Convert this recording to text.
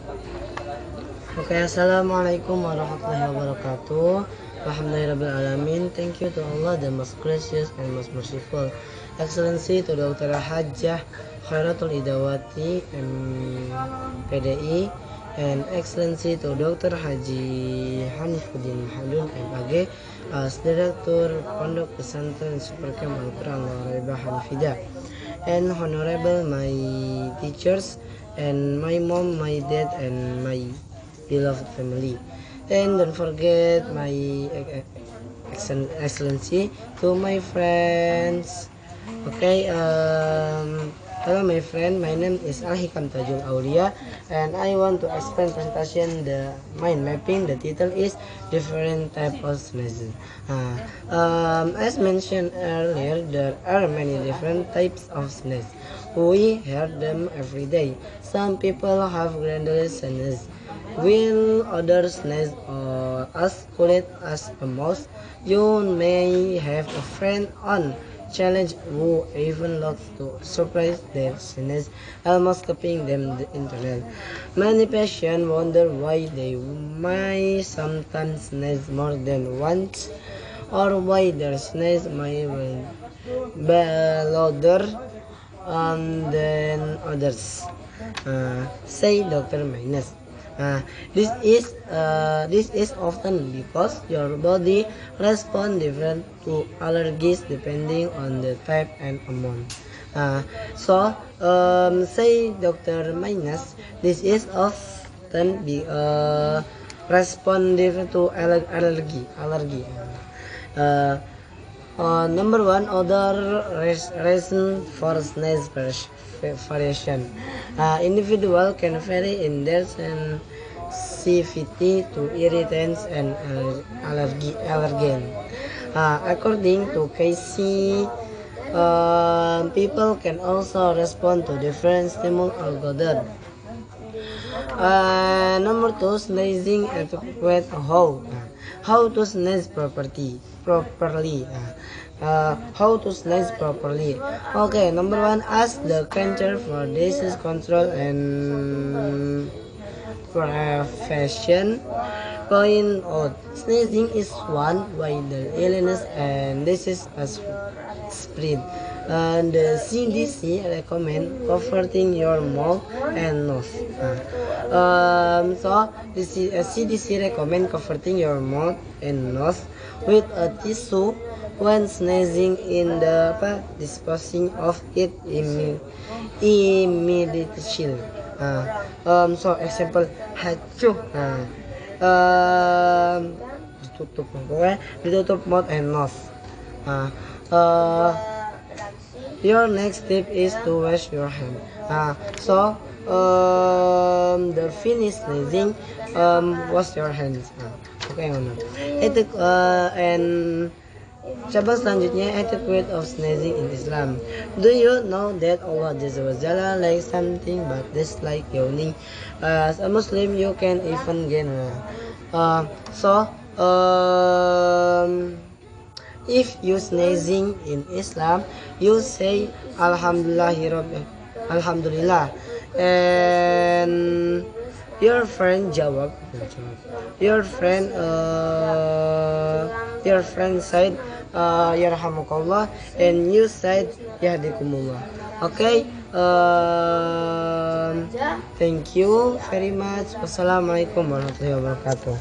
Okay, Assalamualaikum warahmatullahi wabarakatuh. Alhamdulillahirrabbilalamin. Thank you to Allah, the most gracious and most merciful. Excellency to Dr. Hajjah Khairatul Idawati MPDI, and Excellency to Dr. Haji Hanifida MAG as Director Pondok Pesantren Supercamp Al-Quran Al Hanifida, and Honorable my teachers and my mom, my dad, and my beloved family. And don't forget my excellency to my friends. Okay, hello my friend, my name is Al-Hikam Tajul Aulia, and I want to explain presentation the mind mapping. The title is different type of sneezing. As mentioned earlier, there are many different types of sneeze. We hear them every day. Some people have gradual sneeze, while others sneeze as quiet as a mouse. You may have a friend on challenge who even loves to surprise their sneeze, almost copying them the internet. Many patients wonder why they may sometimes sneeze more than once, or why their sneeze may be louder than others. Say Dr. Minus. This is often because your body responds different to allergies depending on the type and amount. Say Dr. Minus, this is often respond different to allergy. Number one, other reason for sneeze variation. Individual can vary in their sensitivity to irritants and allergen. According to Casey, people can also respond to different stimuli altogether. Number two, sneezing etiquette. How to sneeze properly. How to sneeze properly. Okay, number one, ask the Center for Disease Control and Prevention. Point out, sneezing is one way the illness and disease is spread. And the CDC recommend covering your mouth and nose. The CDC recommend covering your mouth and nose with a tissue when sneezing in the disposing of it immediately. Example, hacu. Ditutup mouth and nose. Your next tip is to wash your hand. The finish sneezing, wash your hands. Okay, itu and coba selanjutnya, etiquette of sneezing in Islam. Do you know that Allah likes something but dislike yawning? As a Muslim, you can even gain. If you sneezing in Islam, you say Alhamdulillah, and your friend jawab. Your friend said Yarhamukallah, and you said Yahdikumullah. Okay. Thank you very much. Wassalamualaikum warahmatullahi wabarakatuh.